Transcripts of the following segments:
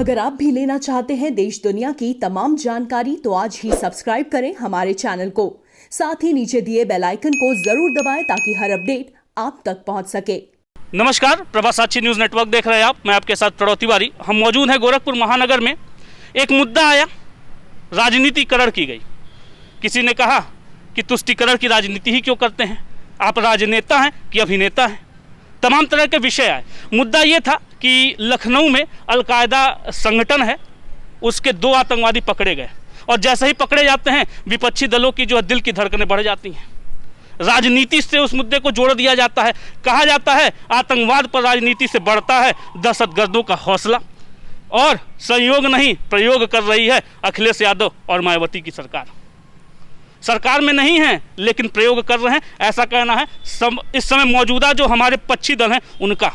अगर आप भी लेना चाहते हैं देश दुनिया की तमाम जानकारी तो आज ही सब्सक्राइब करें हमारे चैनल को। साथ ही नीचे दिए बेल आइकन को जरूर दबाएं ताकि हर अपडेट आप तक पहुंच सके। नमस्कार, प्रभा साक्षी न्यूज़ नेटवर्क देख रहे हैं आप। मैं आपके साथ प्रणव तिवारी। हम मौजूद हैं गोरखपुर महानगर में। एक मुद्दा आया, राजनीतिकरण की गई। किसी ने कहा कि तुष्टीकरण की राजनीति ही क्यों करते हैं, आप राजनेता हैं कि अभिनेता हैं। तमाम तरह के विषय आए। मुद्दा ये था कि लखनऊ में अलकायदा संगठन है, उसके 2 आतंकवादी पकड़े गए और जैसे ही पकड़े जाते हैं विपक्षी दलों की जो है दिल की धड़कनें बढ़ जाती हैं। राजनीति से उस मुद्दे को जोड़ दिया जाता है। कहा जाता है आतंकवाद पर राजनीति से बढ़ता है दहशतगर्दों का हौसला, और संयोग नहीं प्रयोग कर रही है अखिलेश यादव और मायावती की सरकार। सरकार में नहीं है लेकिन प्रयोग कर रहे हैं, ऐसा कहना है इस समय मौजूदा जो हमारे पक्षी दल हैं उनका।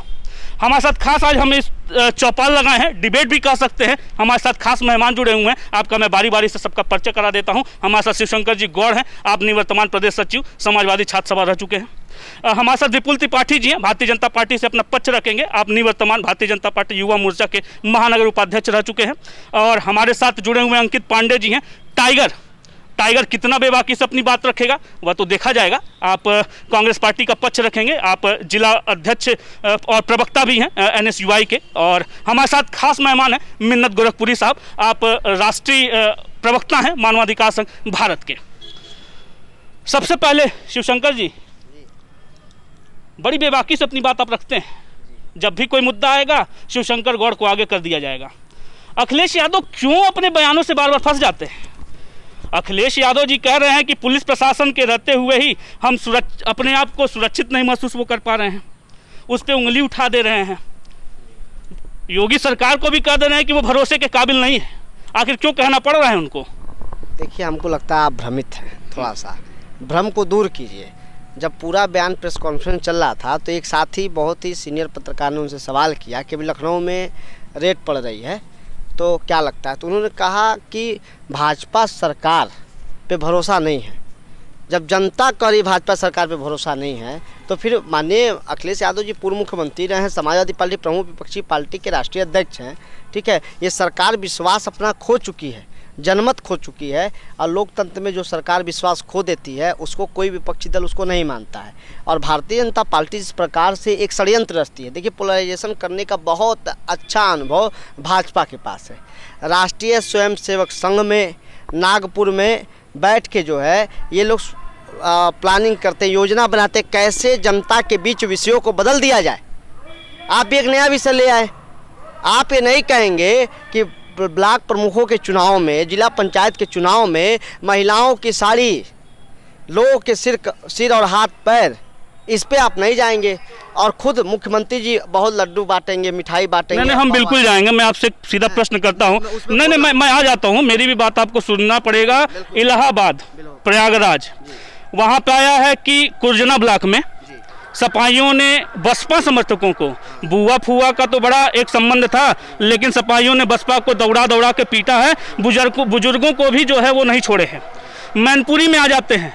हमारे साथ खास आज हम इस चौपाल लगाए हैं, डिबेट भी कह सकते हैं। हमारे साथ खास मेहमान जुड़े हुए हैं। आपका मैं बारी बारी से सबका परिचय करा देता हूं। हमारे साथ शिवशंकर जी गौड़ हैं, आप निवर्तमान प्रदेश सचिव समाजवादी छात्र सभा रह चुके हैं। हमारे साथ विपुल त्रिपाठी जी हैं, भारतीय जनता पार्टी से अपना पक्ष रखेंगे। आप निवर्तमान भारतीय जनता पार्टी युवा मोर्चा के महानगर उपाध्यक्ष रह चुके हैं। और हमारे साथ जुड़े हुए अंकित पांडे जी हैं, टाइगर कितना बेबाकी से अपनी बात रखेगा वह तो देखा जाएगा। आप कांग्रेस पार्टी का पक्ष रखेंगे, आप जिला अध्यक्ष और प्रवक्ता भी हैं NSUI के। और हमारे साथ खास मेहमान हैं मिन्नत गोरखपुरी साहब, आप राष्ट्रीय प्रवक्ता हैं मानवाधिकार संघ भारत के। सबसे पहले शिवशंकर जी, बड़ी बेबाकी से अपनी बात आप रखते हैं। जब भी कोई मुद्दा आएगा शिवशंकर गौड़ को आगे कर दिया जाएगा। अखिलेश यादव क्यों अपने बयानों से बार बार फंस जाते हैं? अखिलेश यादव जी कह रहे हैं कि पुलिस प्रशासन के रहते हुए ही हम अपने आप को सुरक्षित नहीं महसूस वो कर पा रहे हैं, उस पर उंगली उठा दे रहे हैं। योगी सरकार को भी कह दे रहे हैं कि वो भरोसे के काबिल नहीं है। आखिर क्यों कहना पड़ रहा है उनको? देखिए, हमको लगता है आप भ्रमित हैं। थोड़ा सा भ्रम को दूर कीजिए। जब पूरा बयान प्रेस कॉन्फ्रेंस चल रहा था तो एक साथी बहुत ही सीनियर पत्रकार ने उनसे सवाल किया कि अभी लखनऊ में रेड पड़ रही है तो क्या लगता है, तो उन्होंने कहा कि भाजपा सरकार पे भरोसा नहीं है। जब जनता का ही भाजपा सरकार पे भरोसा नहीं है तो फिर माननीय अखिलेश यादव जी पूर्व मुख्यमंत्री रहे हैं, समाजवादी पार्टी प्रमुख विपक्षी पार्टी के राष्ट्रीय अध्यक्ष हैं, ठीक है। ये सरकार विश्वास अपना खो चुकी है, जनमत खो चुकी है। और लोकतंत्र में जो सरकार विश्वास खो देती है उसको कोई विपक्षी दल उसको नहीं मानता है। और भारतीय जनता पार्टी जिस प्रकार से एक षड्यंत्र रचती है, देखिए पोलराइजेशन करने का बहुत अच्छा अनुभव भाजपा के पास है। राष्ट्रीय स्वयंसेवक संघ में नागपुर में बैठ के जो है ये लोग प्लानिंग करते, योजना बनाते कैसे जनता के बीच विषयों को बदल दिया जाए। आप भी एक नया विषय ले आए। आप ये नहीं कहेंगे कि ब्लॉक प्रमुखों के चुनाव में, जिला पंचायत के चुनाव में महिलाओं की साड़ी, लोगों के सिर और हाथ पैर, इस पे आप नहीं जाएंगे। और खुद मुख्यमंत्री जी बहुत लड्डू बांटेंगे, मिठाई बांटेंगे। नहीं, हम बिल्कुल जाएंगे। मैं आपसे सीधा प्रश्न करता हूँ। नहीं, मैं आ जाता हूँ, मेरी भी बात आपको सुनना पड़ेगा। इलाहाबाद, प्रयागराज, वहाँ पे आया है कि कुर्जना ब्लॉक में सपाइयों ने बसपा समर्थकों को, बुआ फुआ का तो बड़ा एक संबंध था, लेकिन सपाइयों ने बसपा को दौड़ा के पीटा है। बुजुर्गों को भी जो है वो नहीं छोड़े हैं। मैनपुरी में आ जाते हैं,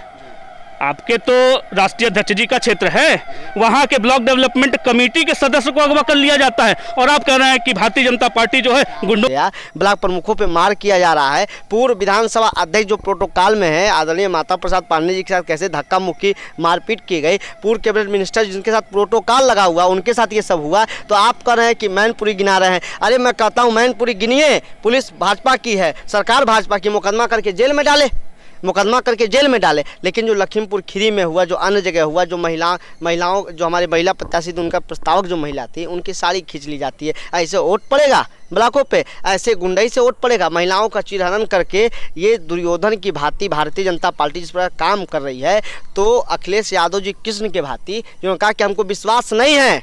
आपके तो राष्ट्रीय अध्यक्ष जी का क्षेत्र है, वहाँ के ब्लॉक डेवलपमेंट कमेटी के सदस्य को अगवा कर लिया जाता है। और आप कह रहे हैं कि भारतीय जनता पार्टी जो है गुंडों, ब्लॉक प्रमुखों पे मार किया जा रहा है। पूर्व विधानसभा अध्यक्ष जो प्रोटोकॉल में है, आदरणीय माता प्रसाद पांडे जी के साथ कैसे धक्का मुक्की मारपीट की गई, पूर्व कैबिनेट मिनिस्टर जिनके साथ प्रोटोकॉल लगा हुआ उनके साथ ये सब हुआ। तो आप कह रहे हैं कि मैनपुरी गिना रहे हैं। अरे मैं कहता हूँ मैनपुरी गिनिए, पुलिस भाजपा की है, सरकार भाजपा की, मुकदमा करके जेल में डाले। लेकिन जो लखीमपुर खीरी में हुआ, जो अन्य जगह हुआ, जो महिलाओं जो हमारे महिला प्रत्याशी उनका प्रस्तावक जो महिला थी उनकी साड़ी खींच ली जाती है। ऐसे वोट पड़ेगा ब्लॉकों पे? ऐसे गुंडाई से वोट पड़ेगा? महिलाओं का चीरहरण करके ये दुर्योधन की भांति भारतीय जनता पार्टी जिस प्रकार काम कर रही है, तो अखिलेश यादव जी कृष्ण के भांति जिन्होंने कहा कि हमको विश्वास नहीं है,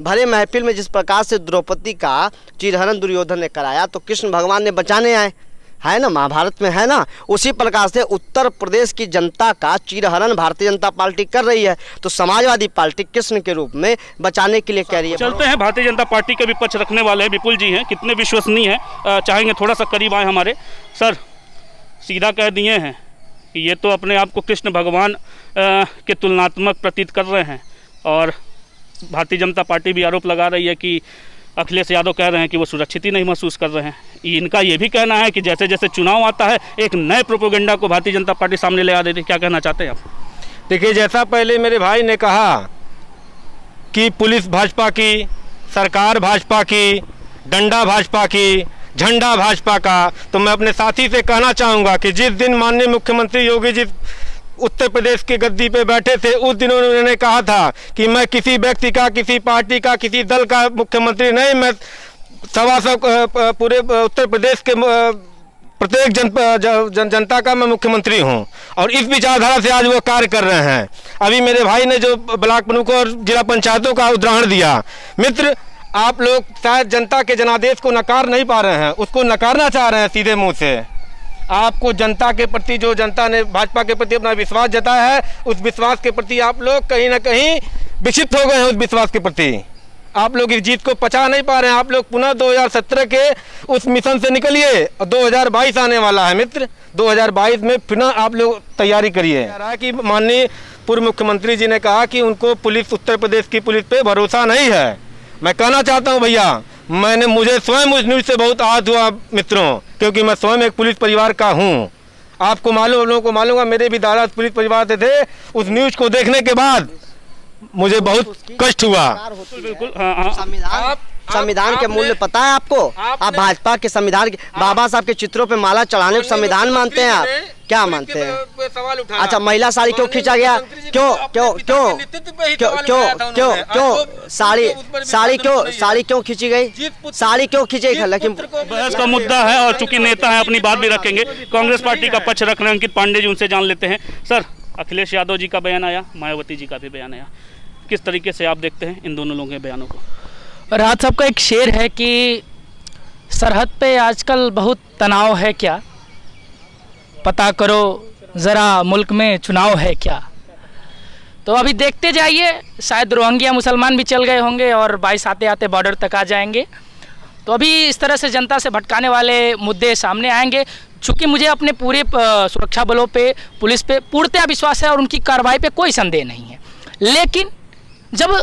भरे महफिल में जिस प्रकार से द्रौपदी का चीरहरण दुर्योधन ने कराया तो कृष्ण भगवान ने बचाने आए, है ना, महाभारत में है ना। उसी प्रकार से उत्तर प्रदेश की जनता का चीरहरण भारतीय जनता पार्टी कर रही है, तो समाजवादी पार्टी कृष्ण के रूप में बचाने के लिए कह रही है। चलते हैं, भारतीय जनता पार्टी के भी पक्ष रखने वाले विपुल जी हैं, कितने विश्वसनीय हैं, चाहेंगे थोड़ा सा करीब आए हमारे। सर, सीधा कह दिए हैं कि ये तो अपने आप को कृष्ण भगवान के तुलनात्मक प्रतीत कर रहे हैं, और भारतीय जनता पार्टी भी आरोप लगा रही है कि अखिलेश यादव कह रहे हैं कि वो सुरक्षित ही नहीं महसूस कर रहे हैं। इनका ये भी कहना है कि जैसे जैसे चुनाव आता है एक नए प्रोपेगेंडा को भारतीय जनता पार्टी सामने ले आ देती है। क्या कहना चाहते हैं आप? देखिए, जैसा पहले मेरे भाई ने कहा कि पुलिस भाजपा की, सरकार भाजपा की, डंडा भाजपा की, झंडा भाजपा का, तो मैं अपने साथी से कहना चाहूँगा कि जिस दिन माननीय मुख्यमंत्री योगी जी उत्तर प्रदेश के गद्दी पे बैठे थे, उस दिन उन्होंने कहा था कि मैं किसी व्यक्ति का, किसी पार्टी का, किसी दल का मुख्यमंत्री नहीं, मैं पूरे उत्तर प्रदेश के प्रत्येक जनता का मैं मुख्यमंत्री हूं। और इस विचारधारा से आज वो कार्य कर रहे हैं। अभी मेरे भाई ने जो ब्लॉक प्रमुखों और जिला पंचायतों का उदाहरण दिया, मित्र, आप लोग शायद जनता के जनादेश को नकार नहीं पा रहे हैं, उसको नकारना चाह रहे हैं सीधे मुंह से। आपको जनता के प्रति, जो जनता ने भाजपा के प्रति अपना विश्वास जताया है, उस विश्वास के प्रति आप लोग कहीं ना कहीं विक्षिप्त हो गए हैं। उस विश्वास के प्रति आप लोग इस जीत को पचा नहीं पा रहे हैं। आप लोग पुनः 2017 के उस मिशन से निकलिए और 2022 आने वाला है मित्र। 2022 में पुनः आप लोग तैयारी करिए। रहा है कि माननीय पूर्व मुख्यमंत्री जी ने कहा कि उनको पुलिस, उत्तर प्रदेश की पुलिस पे भरोसा नहीं है। मैं कहना चाहता हूँ भैया, मुझे स्वयं उस न्यूज़ से बहुत आहत हुआ मित्रों, क्योंकि मैं स्वयं एक पुलिस परिवार का हूँ। आपको मालूम, लोगों को मालूम है, मेरे भी दादा पुलिस परिवार से थे। उस न्यूज़ को देखने के बाद मुझे बहुत कष्ट हुआ। बिल्कुल। संविधान के मूल्य पता है आपको? आप भाजपा के संविधान के, बाबा साहब के चित्रों पे माला चढ़ाने को संविधान मानते हैं? आप क्या मानते हैं? सवाल उठा। अच्छा, महिला साड़ी क्यों खींचा गया? क्यों क्यों क्यों क्यों क्यों क्यों क्यों साड़ी क्यों खींची गई? साड़ी क्यों खींची गई? लेकिन बहस का मुद्दा है और चूंकि नेता है अपनी बात भी रखेंगे। कांग्रेस पार्टी का पक्ष रख रहे हैं अंकित पांडे जी, उनसे जान लेते हैं। सर, अखिलेश यादव जी का बयान आया, मायावती जी का भी बयान आया, किस तरीके से आप देखते हैं इन दोनों लोगों के बयानों को? राज साहब का एक शेर है कि सरहद पे आजकल बहुत तनाव है क्या, पता करो ज़रा मुल्क में चुनाव है क्या। तो अभी देखते जाइए, शायद रोहिंग्या मुसलमान भी चल गए होंगे और 22 आते आते बॉर्डर तक आ जाएंगे। तो अभी इस तरह से जनता से भटकाने वाले मुद्दे सामने आएंगे। चूँकि मुझे अपने पूरे सुरक्षा बलों पे, पुलिस पे पूर्णतः विश्वास है और उनकी कार्रवाई पे कोई संदेह नहीं है। लेकिन जब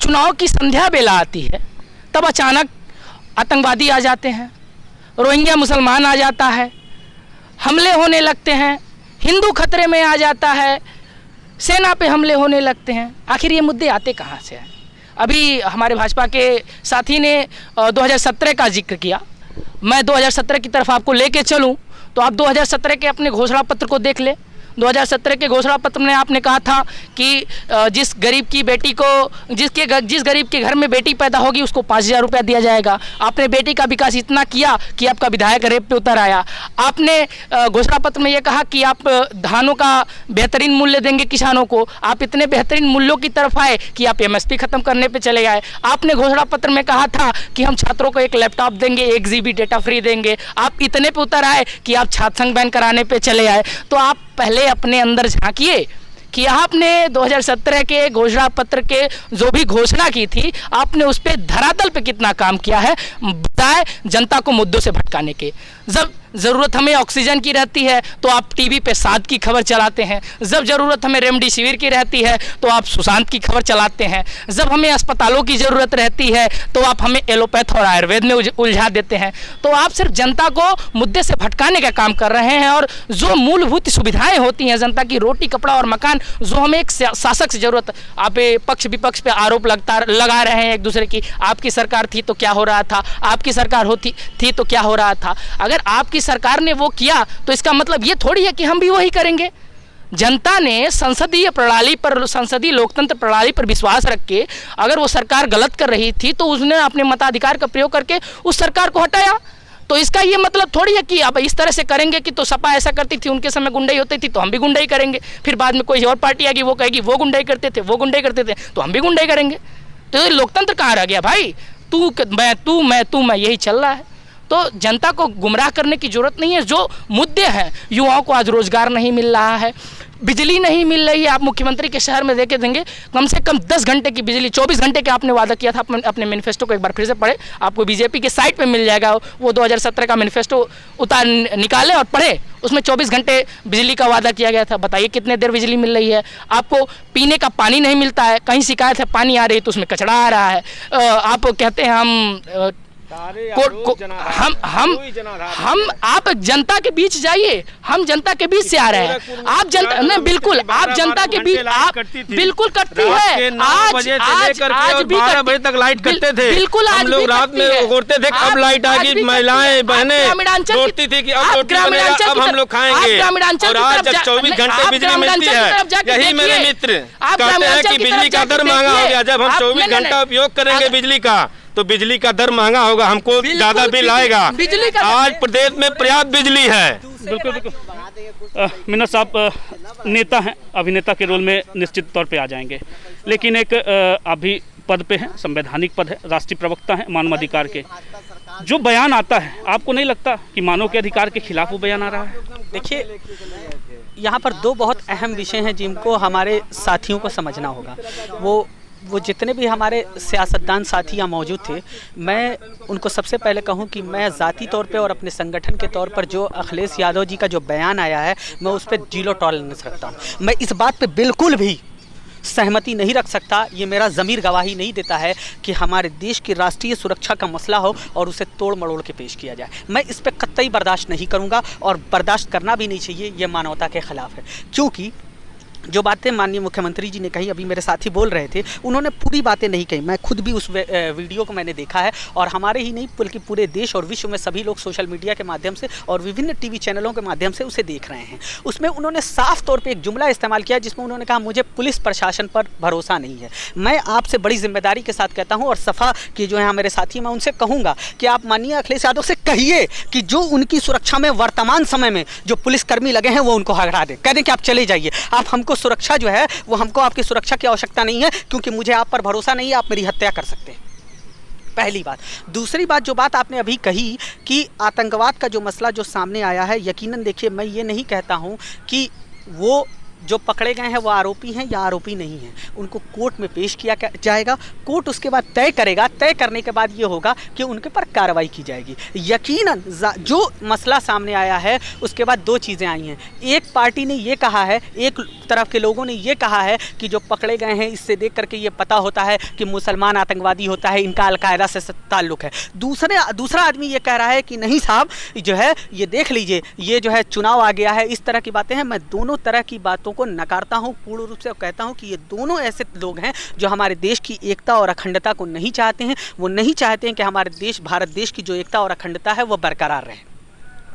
चुनाव की संध्या बेला आती है, तब अचानक आतंकवादी आ जाते हैं, रोहिंग्या मुसलमान आ जाता है, हमले होने लगते हैं, हिंदू खतरे में आ जाता है, सेना पे हमले होने लगते हैं। आखिर ये मुद्दे आते कहाँ से हैं? अभी हमारे भाजपा के साथी ने 2017 का जिक्र किया। मैं 2017 की तरफ आपको लेके चलूं तो आप 2017 के अपने घोषणा पत्र को देख ले। 2017 के घोषणा पत्र में आपने कहा था कि जिस गरीब की बेटी को, जिस गरीब के घर में बेटी पैदा होगी उसको 5,000 रुपया दिया जाएगा। आपने बेटी का विकास इतना किया कि आपका विधायक रेप पे उतर आया। आपने घोषणा पत्र में ये कहा कि आप धानों का बेहतरीन मूल्य देंगे किसानों को। आप इतने बेहतरीन मूल्यों की तरफ आए कि आप MSP खत्म करने पर चले आए। आपने घोषणा पत्र में कहा था कि हम छात्रों को एक लैपटॉप देंगे, 1 GB डेटा फ्री देंगे। आप इतने पे उतर आए कि आप छात्र संघ बैन कराने पे चले आए। तो आप पहले अपने अंदर झांकिए कि आपने 2017 के घोषणा पत्र के जो भी घोषणा की थी, आपने उस पर धरातल पे कितना काम किया है, बताए जनता को मुद्दों से भटकाने के। जब ज़रूरत हमें ऑक्सीजन की रहती है तो आप टीवी पे साद की खबर चलाते हैं। जब ज़रूरत हमें रेमडेसिविर की रहती है तो आप सुशांत की खबर चलाते हैं। जब हमें अस्पतालों की ज़रूरत रहती है तो आप हमें एलोपैथ और आयुर्वेद में उलझा देते हैं। तो आप सिर्फ जनता को मुद्दे से भटकाने का काम कर रहे हैं। और जो मूलभूत सुविधाएँ होती हैं जनता की, रोटी, कपड़ा और मकान, जो हमें एक शासक से ज़रूरत, आप पक्ष विपक्ष पे आरोप लगा रहे हैं एक दूसरे की। आपकी सरकार थी तो क्या हो रहा था, आपकी सरकार होती थी तो क्या हो रहा था। अगर आपकी सरकार ने वो किया तो इसका मतलब ये थोड़ी है कि हम भी वही करेंगे। जनता ने संसदीय प्रणाली पर, संसदीय लोकतंत्र प्रणाली पर विश्वास रख के अगर वो सरकार गलत कर रही थी तो उसने अपने मताधिकार का प्रयोग करके उस सरकार को हटाया। तो इसका ये मतलब थोड़ी है कि अब इस तरह से करेंगे कि तो सपा ऐसा करती थी, उनके समय गुंडाई होती थी तो हम भी गुंडाई करेंगे। फिर बाद में कोई और पार्टी आएगी, वो कहेगी वो गुंडाई करते थे, वो गुंडाई करते थे, तो हम भी गुंडाई करेंगे। तो ये लोकतंत्र कहाँ रह गया भाई? तू मैं यही चल रहा है। तो जनता को गुमराह करने की जरूरत नहीं है। जो मुद्दे हैं, युवाओं को आज रोजगार नहीं मिल रहा है, बिजली नहीं मिल रही है। आप मुख्यमंत्री के शहर में देखे देंगे कम से कम 10 घंटे की बिजली, 24 घंटे के आपने वादा किया था। अपने मैनिफेस्टो को एक बार फिर से पढ़े, आपको बीजेपी के साइट पे मिल जाएगा, वो 2017 का मैनिफेस्टो निकाले और पढ़े, उसमें 24 घंटे बिजली का वादा किया गया था। बताइए कितने देर बिजली मिल रही है। आपको पीने का पानी नहीं मिलता है, कहीं शिकायत है पानी आ रही है तो उसमें कचरा आ रहा है। आप कहते हैं हम आप जनता के बीच जाइए, हम जनता के बीच से आ रहे हैं। आप जनता नहीं, बिल्कुल आप जनता के बीच आप बिल्कुल करती है। आज भी 12 बजे तक लाइट करते थे, बिल्कुल हम लोग रात में उगोरते थे। अब लाइट आ गई, महिलाएं बहनें रोती थी कि अब रोटी बनेगा, अब हम लोग खाएंगे। और आज जब 24 घंटे बिजली मिलती है, यही मेरे मित्र कहते हैं कि बिजली का दर महंगा हो गया। जब हम 24 घंटा उपयोग करेंगे बिजली का तो बिजली का दर महंगा होगा, हमको ज्यादा बिल आएगा। आज प्रदेश में पर्याप्त बिजली है। बिल्कुल बिल्कुल। मिन्नत साहब नेता हैं, अभिनेता के रोल में निश्चित तौर पे आ जाएंगे, लेकिन एक अभी पद पे हैं, संवैधानिक पद है, राष्ट्रीय प्रवक्ता हैं मानवाधिकार के। जो बयान आता है, आपको नहीं लगता कि मानव के अधिकार के खिलाफ वो बयान आ रहा है? देखिए, यहाँ पर दो बहुत अहम विषय हैं जिनको हमारे साथियों को समझना होगा। वो जितने भी हमारे सियासतदान साथी यहाँ मौजूद थे, मैं उनको सबसे पहले कहूँ कि मैं ज़ाती तौर पे और अपने संगठन के तौर पर जो अखिलेश यादव जी का जो बयान आया है, मैं उस पर 0 टॉलरेंस रखता हूँ। मैं इस बात पे बिल्कुल भी सहमति नहीं रख सकता, ये मेरा ज़मीर गवाही नहीं देता है कि हमारे देश की राष्ट्रीय सुरक्षा का मसला हो और उसे तोड़ मड़ोड़ के पेश किया जाए। मैं इस पर कतई बर्दाश्त नहीं करूँगा और बर्दाश्त करना भी नहीं चाहिए, ये मानवता के ख़िलाफ़ है। क्योंकि जो बातें माननीय मुख्यमंत्री जी ने कही, अभी मेरे साथी बोल रहे थे, उन्होंने पूरी बातें नहीं कही। मैं खुद भी उस वीडियो को मैंने देखा है और हमारे ही नहीं बल्कि पूरे देश और विश्व में सभी लोग सोशल मीडिया के माध्यम से और विभिन्न टीवी चैनलों के माध्यम से उसे देख रहे हैं। उसमें उन्होंने साफ तौर पे एक जुमला इस्तेमाल किया जिसमें उन्होंने कहा मुझे पुलिस प्रशासन पर भरोसा नहीं है। मैं आपसे बड़ी जिम्मेदारी के साथ कहता हूँ और सफ़ा के जो है मेरे साथी, मैं उनसे कहूँगा कि आप माननीय अखिलेश यादव से कहिए कि जो उनकी सुरक्षा में वर्तमान समय में जो पुलिसकर्मी लगे हैं वो उनको हटा दें, कह दें कि आप चले जाइए। आप हमको सुरक्षा जो है वो हमको आपकी सुरक्षा की आवश्यकता नहीं है, क्योंकि मुझे आप पर भरोसा नहीं है, आप मेरी हत्या कर सकते हैं। पहली बात। दूसरी बात, जो बात आपने अभी कही कि आतंकवाद का जो मसला जो सामने आया है, यकीनन देखिए, मैं ये नहीं कहता हूं कि वो जो पकड़े गए हैं वो आरोपी हैं या आरोपी नहीं हैं। उनको कोर्ट में पेश किया जाएगा, कोर्ट उसके बाद तय करेगा। तय करने के बाद ये होगा कि उनके पर कार्रवाई की जाएगी। यकीनन जो मसला सामने आया है उसके बाद 2 चीज़ें आई हैं। एक पार्टी ने ये कहा है, एक तरफ के लोगों ने ये कहा है कि जो पकड़े गए हैं इससे देख करके ये पता होता है कि मुसलमान आतंकवादी होता है, इनका अलकायदा से ताल्लुक़ है। दूसरा आदमी ये कह रहा है कि नहीं साहब, जो है ये देख लीजिए, ये जो है चुनाव आ गया है, इस तरह की बातें हैं। मैं दोनों तरह की बातों को नकारता हूं पूर्ण रूप से और कहता हूं कि ये दोनों ऐसे लोग हैं जो हमारे देश की एकता और अखंडता को नहीं चाहते हैं। वो नहीं चाहते हैं कि हमारे देश, भारत देश की जो एकता और अखंडता है वो बरकरार रहे।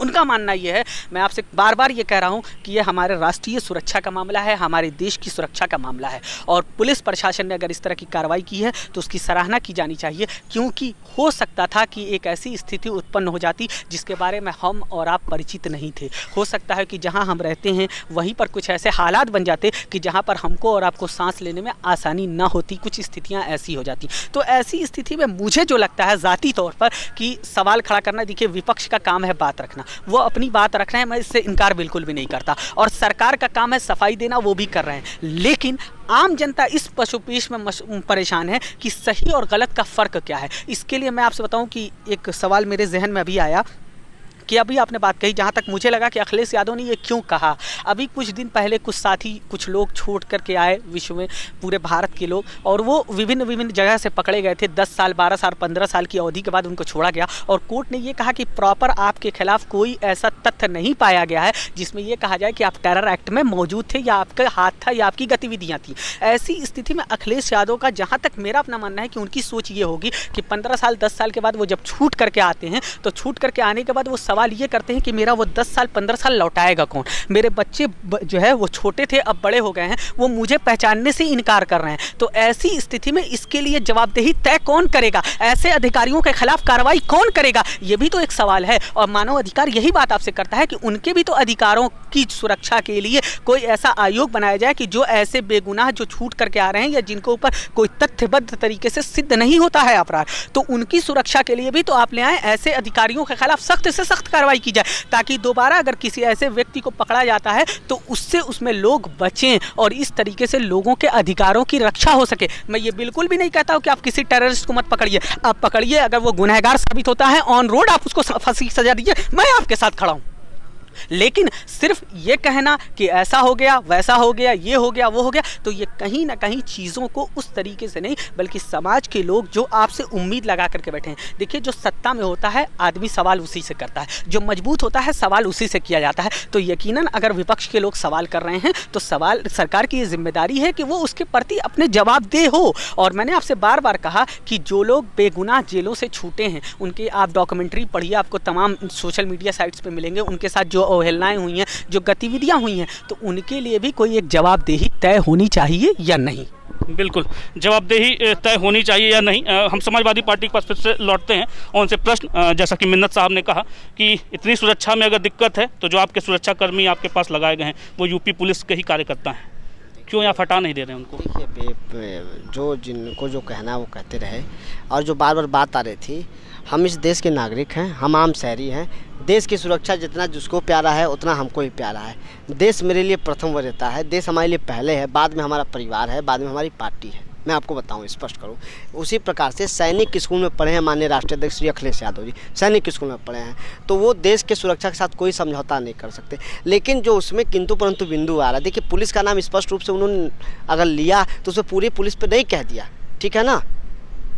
उनका मानना ये है, मैं आपसे बार बार ये कह रहा हूँ कि ये हमारे राष्ट्रीय सुरक्षा का मामला है, हमारे देश की सुरक्षा का मामला है। और पुलिस प्रशासन ने अगर इस तरह की कार्रवाई की है तो उसकी सराहना की जानी चाहिए, क्योंकि हो सकता था कि एक ऐसी स्थिति उत्पन्न हो जाती जिसके बारे में हम और आप परिचित नहीं थे। हो सकता है कि जहाँ हम रहते हैं वहीं पर कुछ ऐसे हालात बन जाते कि जहाँ पर हमको और आपको सांस लेने में आसानी ना होती, कुछ स्थितियाँ ऐसी हो जाती। तो ऐसी स्थिति में मुझे जो लगता है ज़ाती तौर पर कि सवाल खड़ा करना, देखिए विपक्ष का काम है बात रखना, वो अपनी बात रख रहे हैं, मैं इससे इनकार बिल्कुल भी नहीं करता। और सरकार का काम है सफाई देना, वो भी कर रहे हैं। लेकिन आम जनता इस पशुपेश में परेशान है कि सही और गलत का फ़र्क क्या है। इसके लिए मैं आपसे बताऊं कि एक सवाल मेरे जहन में अभी आया कि अभी आपने बात कही, जहाँ तक मुझे लगा कि अखिलेश यादव ने ये क्यों कहा। अभी कुछ दिन पहले कुछ साथी, कुछ लोग छोड़ करके आए विश्व में, पूरे भारत के लोग, और वो विभिन्न जगह से पकड़े गए थे। 10 साल, 12 साल, 15 साल की अवधि के बाद उनको छोड़ा गया और कोर्ट ने ये कहा कि प्रॉपर आपके खिलाफ कोई ऐसा तथ्य नहीं पाया गया है जिसमें यह कहा जाए कि आप टेरर एक्ट में मौजूद थे या आपका हाथ था या आपकी गतिविधियाँ थी। ऐसी स्थिति में अखिलेश यादव का, जहाँ तक मेरा अपना मानना है कि उनकी सोच ये होगी कि 15 साल, 10 साल के बाद वो जब छूट करके आते हैं तो छूट करके आने के बाद वो सवाल ये करते हैं कि मेरा वो 10 साल, 15 साल लौटाएगा कौन। मेरे बच्चे जो है वो छोटे थे, अब बड़े हो गए हैं, वो मुझे पहचानने से इनकार कर रहे हैं। तो ऐसी स्थिति में इसके लिए जवाबदेही तय कौन करेगा, ऐसे अधिकारियों के खिलाफ कार्रवाई कौन करेगा, ये भी तो एक सवाल है। और मानव अधिकार यही बात आपसे करता है कि उनके भी तो अधिकारों की सुरक्षा के लिए कोई ऐसा आयोग बनाया जाए कि जो ऐसे बेगुनाह जो छूट करके आ रहे हैं या जिनको ऊपर कोई तथ्यबद्ध तरीके से सिद्ध नहीं होता है अपराध, तो उनकी सुरक्षा के लिए भी तो आप ले आए। ऐसे अधिकारियों के खिलाफ सख्त से सख्त सख्त कार्रवाई की जाए, ताकि दोबारा अगर किसी ऐसे व्यक्ति को पकड़ा जाता है तो उससे उसमें लोग बचें और इस तरीके से लोगों के अधिकारों की रक्षा हो सके। मैं ये बिल्कुल भी नहीं कहता हूँ कि आप किसी टेररिस्ट को मत पकड़िए, आप पकड़िए, अगर वो गुनहगार साबित होता है ऑन रोड आप उसको फांसी की सजा दीजिए, मैं आपके साथ खड़ा हूँ। लेकिन सिर्फ ये कहना कि ऐसा हो गया, वैसा हो गया, ये हो गया, वो हो गया, तो ये कहीं ना कहीं चीज़ों को उस तरीके से नहीं, बल्कि समाज के लोग जो आपसे उम्मीद लगा करके बैठे हैं। देखिए, जो सत्ता में होता है आदमी सवाल उसी से करता है, जो मजबूत होता है सवाल उसी से किया जाता है। तो यकीनन अगर विपक्ष के लोग सवाल कर रहे हैं तो सवाल सरकार की ये जिम्मेदारी है कि वो उसके प्रति अपने जवाबदेह हो। और मैंने आपसे बार बार कहा कि जो लोग बेगुनाह जेलों से छूटे हैं उनकी आप डॉक्यूमेंट्री पढ़िए, आपको तमाम सोशल मीडिया साइट्स पे मिलेंगे, उनके साथ जो अवहेलनाएं हुई हैं, जो गतिविधियां हुई हैं, तो उनके लिए भी कोई एक जवाबदेही तय होनी चाहिए या नहीं। बिल्कुल, जवाबदेही तय होनी चाहिए या नहीं। हम समाजवादी पार्टी के पास फिर से लौटते हैं और उनसे प्रश्न, जैसा कि मिन्नत साहब ने कहा कि इतनी सुरक्षा में अगर दिक्कत है तो जो आपके सुरक्षाकर्मी आपके पास लगाए गए हैं वो यूपी पुलिस के ही कार्यकर्ता हैं, क्यों यहाँ हटा नहीं दे रहे हैं उनको? देखिए, जो जिनको जो कहना है वो कहते रहे, और जो बार बार बात आ रही थी, हम इस देश के नागरिक हैं, हम आम शहरी हैं। देश की सुरक्षा जितना जिसको प्यारा है उतना हमको ही प्यारा है। देश मेरे लिए प्रथम वरीयता है, देश हमारे लिए पहले है, बाद में हमारा परिवार है, बाद में हमारी पार्टी है। मैं आपको बताऊं, स्पष्ट करूं, उसी प्रकार से सैनिक स्कूल में पढ़े हैं माननीय राष्ट्रीय अध्यक्ष श्री अखिलेश यादव जी, सैनिक स्कूल में पढ़े हैं, तो वो देश के सुरक्षा के साथ कोई समझौता नहीं कर सकते। लेकिन जो उसमें किंतु परंतु बिंदु आ रहा है, देखिए, पुलिस का नाम स्पष्ट रूप से उन्होंने अगर लिया तो उसमें पूरी पुलिस पर नहीं कह दिया, ठीक है ना,